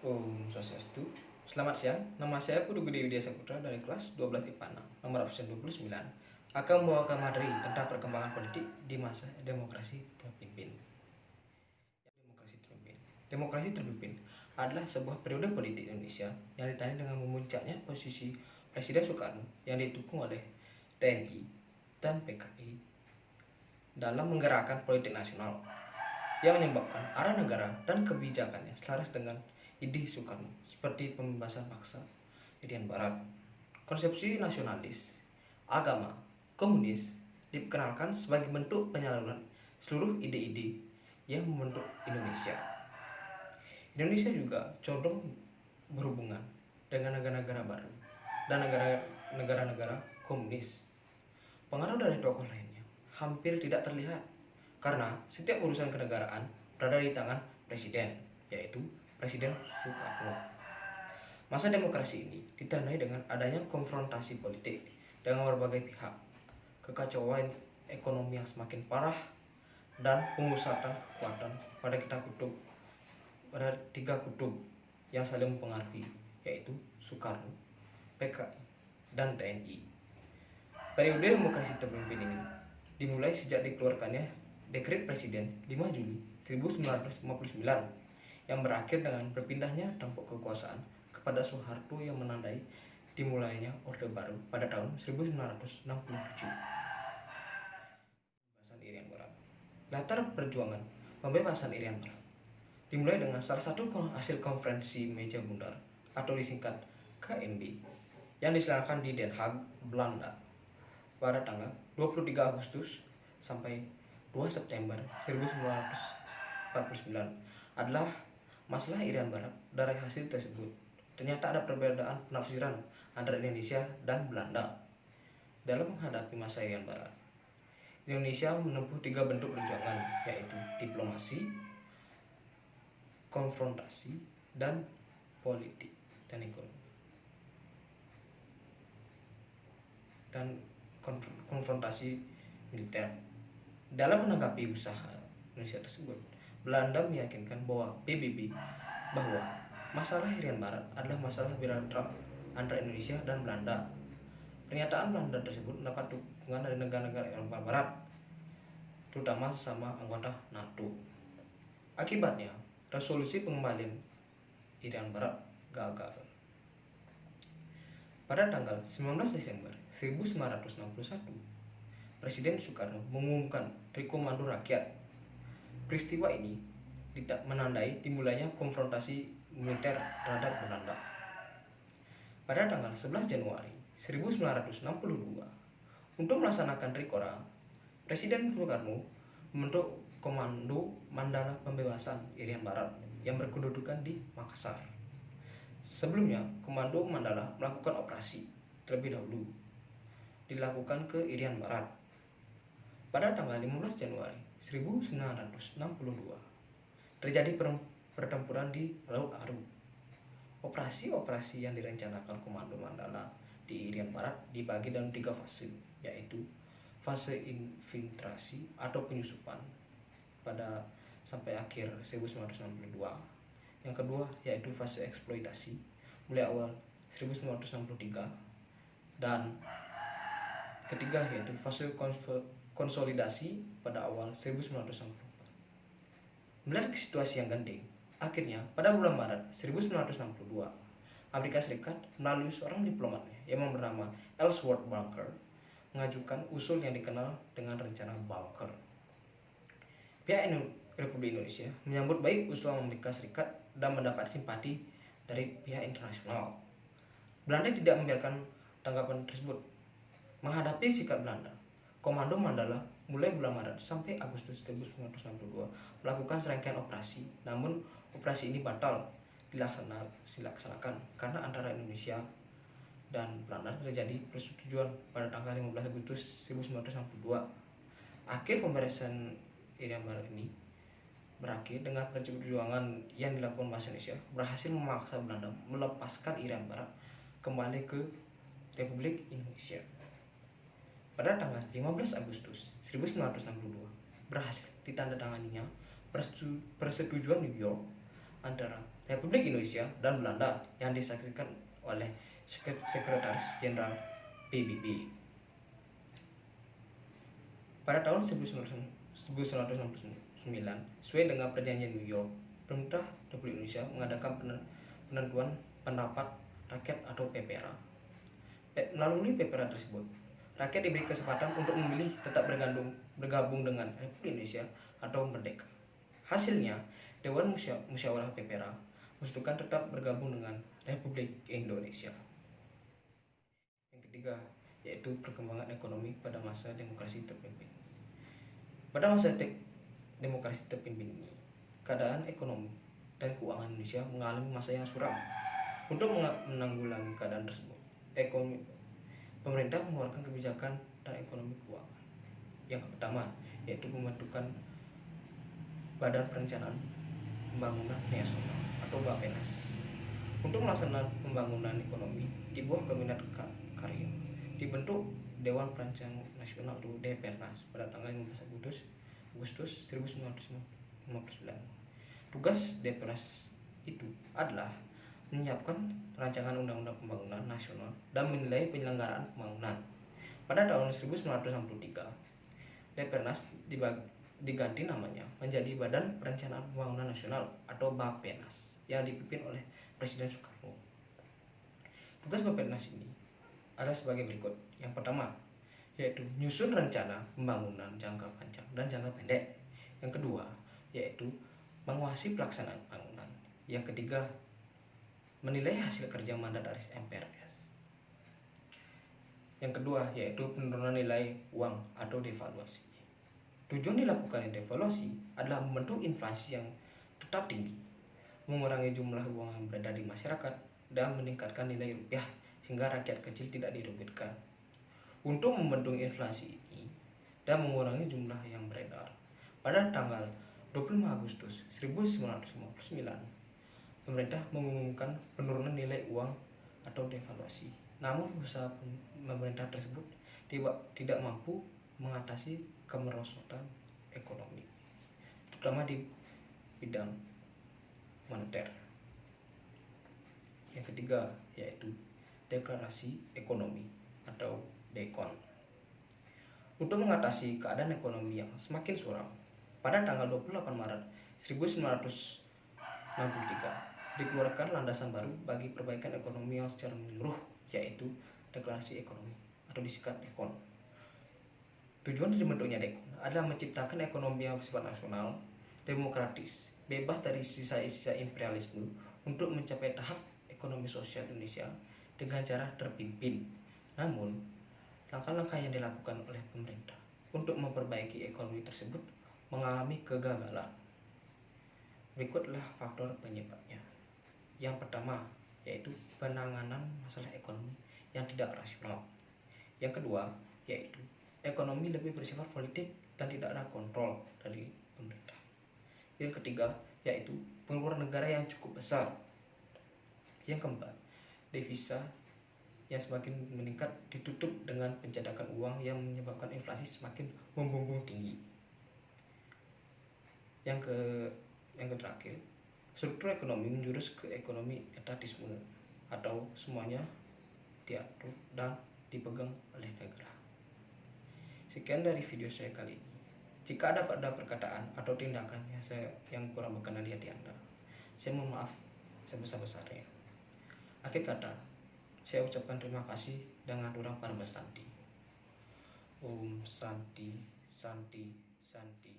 Om Swastiastu. Selamat siang, nama saya Putu Gede Widya Saputra dari kelas 12 IPA 6, nomor absen 29, akan membawakan materi tentang perkembangan politik di masa demokrasi terpimpin. Demokrasi terpimpin adalah sebuah periode politik Indonesia yang ditandai dengan memuncaknya posisi Presiden Soekarno yang didukung oleh TNI dan PKI dalam menggerakkan politik nasional yang menyebabkan arah negara dan kebijakannya selaras dengan ide Soekarno seperti pembebasan paksa Irian Barat, konsepsi nasionalis, agama, komunis diperkenalkan sebagai bentuk penyaluran seluruh ide-ide yang membentuk Indonesia. Indonesia juga condong berhubungan dengan negara-negara baru dan negara-negara komunis. Pengaruh dari tokoh lainnya hampir tidak terlihat karena setiap urusan kenegaraan berada di tangan presiden, yaitu Presiden Soekarno. Masa demokrasi ini ditandai dengan adanya konfrontasi politik dengan berbagai pihak, kekacauan ekonomi yang semakin parah, dan pemusatan kekuatan pada tiga kutub yang saling mempengaruhi, yaitu Soekarno, PKI, dan TNI. Periode demokrasi terpimpin ini dimulai sejak dikeluarkannya Dekret Presiden 5 Juli 1959 yang berakhir dengan berpindahnya tampuk kekuasaan kepada Soeharto yang menandai dimulainya Orde Baru pada tahun 1967. Pembebasan Irian Barat. Latar perjuangan pembebasan Irian Barat dimulai dengan salah satu hasil konferensi meja bundar atau disingkat KMB yang diselenggarakan di Den Haag, Belanda pada tanggal 23 Agustus sampai 2 September 1949 adalah masalah Irian Barat. Dari hasil tersebut ternyata ada perbedaan penafsiran antara Indonesia dan Belanda dalam menghadapi masa Irian Barat. Indonesia menempuh 3 bentuk perjuangan, yaitu diplomasi, konfrontasi, dan politik dan ekonomi. Dan konfrontasi militer. Dalam menanggapi usaha Indonesia tersebut, Belanda meyakinkan bahwa masalah Irian Barat adalah masalah bilateral antara Indonesia dan Belanda. Pernyataan Belanda tersebut mendapat dukungan dari negara-negara Eropa Barat, terutama sesama anggota NATO. Akibatnya, resolusi pengembalian Irian Barat gagal. Pada tanggal 19 Desember 1961, Presiden Soekarno mengumumkan Rekomando Rakyat. Peristiwa ini tidak menandai dimulainya konfrontasi militer terhadap Belanda. Pada tanggal 11 Januari 1962, untuk melaksanakan Rikora, Presiden Soekarno membentuk Komando Mandala Pembebasan Irian Barat yang berkedudukan di Makassar. Sebelumnya, Komando Mandala melakukan operasi terlebih dahulu dilakukan ke Irian Barat. Pada tanggal 15 Januari 1962, terjadi pertempuran di Laut Aru. Operasi-operasi yang direncanakan Komando Mandala di Irian Barat dibagi dalam 3 fase, yaitu fase infiltrasi atau penyusupan pada sampai akhir 1962. Yang kedua yaitu fase eksploitasi mulai awal 1963, dan ketiga yaitu fase konsolidasi pada awal 1964. Melihat situasi yang genting, akhirnya pada bulan Maret 1962, Amerika Serikat melalui seorang diplomatnya yang bernama Ellsworth Bunker mengajukan usul yang dikenal dengan rencana Bunker. Pihak Republik Indonesia menyambut baik usul Amerika Serikat dan mendapat simpati dari pihak internasional. Belanda tidak membiarkan tanggapan tersebut. Menghadapi sikap Belanda, Komando Mandala mulai bulan Maret sampai Agustus 1962 melakukan serangkaian operasi. Namun operasi ini batal dilaksanakan karena antara Indonesia dan Belanda terjadi persetujuan pada tanggal 15 Agustus 1962. Akhir pembebasan Irian Barat ini berakhir dengan perjuangan yang dilakukan bahasa Indonesia berhasil memaksa Belanda melepaskan Irian Barat kembali ke Republik Indonesia. Pada tanggal 15 Agustus 1962 berhasil ditandatanganinya persetujuan New York antara Republik Indonesia dan Belanda yang disaksikan oleh Sekretaris Jenderal PBB. Pada tahun 1969, sesuai dengan perjanjian New York, pemerintah Republik Indonesia mengadakan penentuan pendapat rakyat atau PPRA. Melalui PPRA tersebut, rakyat diberi kesempatan untuk memilih tetap bergabung dengan Republik Indonesia atau merdeka. Hasilnya, Dewan Musyawarah PPRA memutuskan tetap bergabung dengan Republik Indonesia. Yang ketiga, yaitu perkembangan ekonomi pada masa demokrasi terpimpin. Pada masa demokrasi terpimpin ini, keadaan ekonomi dan keuangan Indonesia mengalami masa yang suram. Untuk menanggulangi keadaan tersebut, pemerintah mengeluarkan kebijakan dan ekonomi keuangan. Yang pertama, yaitu pembentukan Badan Perencanaan Pembangunan Nasional atau Bappenas. Untuk melaksanakan pembangunan ekonomi di bawah Kabinet Karya, dibentuk Dewan Perancang Nasional atau Depernas pada tanggal 15 Agustus 1959. Tugas Depernas itu adalah menyiapkan rancangan undang-undang pembangunan nasional dan menilai penyelenggaraan pembangunan. Pada tahun 1963, Depernas diganti namanya menjadi Badan Perencanaan Pembangunan Nasional atau Bappenas yang dipimpin oleh Presiden Soekarno. Tugas Bappenas ini ada sebagai berikut. Yang pertama, yaitu menyusun rencana pembangunan jangka panjang dan jangka pendek. Yang kedua, yaitu menguasai pelaksanaan pembangunan. Yang ketiga, menilai hasil kerja mandataris MPRS. Yang kedua, yaitu penurunan nilai uang atau devaluasi. Tujuan dilakukan devaluasi adalah membentuk inflasi yang tetap tinggi, mengurangi jumlah uang yang beredar di masyarakat, dan meningkatkan nilai rupiah sehingga rakyat kecil tidak dirugikan. Untuk membentuk inflasi ini dan mengurangi jumlah yang beredar, pada tanggal 25 Agustus 1959, pemerintah mengumumkan penurunan nilai uang atau devaluasi. Namun usaha pemerintah tersebut tidak mampu mengatasi kemerosotan ekonomi, terutama di bidang moneter. Yang ketiga, yaitu deklarasi ekonomi atau DEKON. Untuk mengatasi keadaan ekonomi yang semakin suram, pada tanggal 28 Maret 1963 dikeluarkan landasan baru bagi perbaikan ekonomi yang secara menyeluruh, yaitu Deklarasi Ekonomi atau disingkat DEKON. Tujuan dibentuknya DEKON adalah menciptakan ekonomi yang bersifat nasional, demokratis, bebas dari sisa-sisa imperialisme untuk mencapai tahap ekonomi sosial Indonesia dengan cara terpimpin. Namun, langkah-langkah yang dilakukan oleh pemerintah untuk memperbaiki ekonomi tersebut mengalami kegagalan. Berikutlah faktor penyebabnya. Yang pertama, yaitu penanganan masalah ekonomi yang tidak rasional. Yang kedua, yaitu ekonomi lebih bersifat politik dan tidak ada kontrol dari pemerintah. Yang ketiga, yaitu pengeluaran negara yang cukup besar. Yang keempat, devisa yang semakin meningkat ditutup dengan pencetakan uang yang menyebabkan inflasi semakin membumbung tinggi. Yang terakhir, struktur ekonomi menjurus ke ekonomi etatisme atau semuanya diatur dan dipegang oleh negara. Sekian dari video saya kali ini. Jika ada perkataan atau tindakan yang kurang berkenan di hati Anda, saya mohon maaf sebesar-besarnya. Akhir kata, saya ucapkan terima kasih dengan orang Parma Santi. Om Santi, Santi, Santi.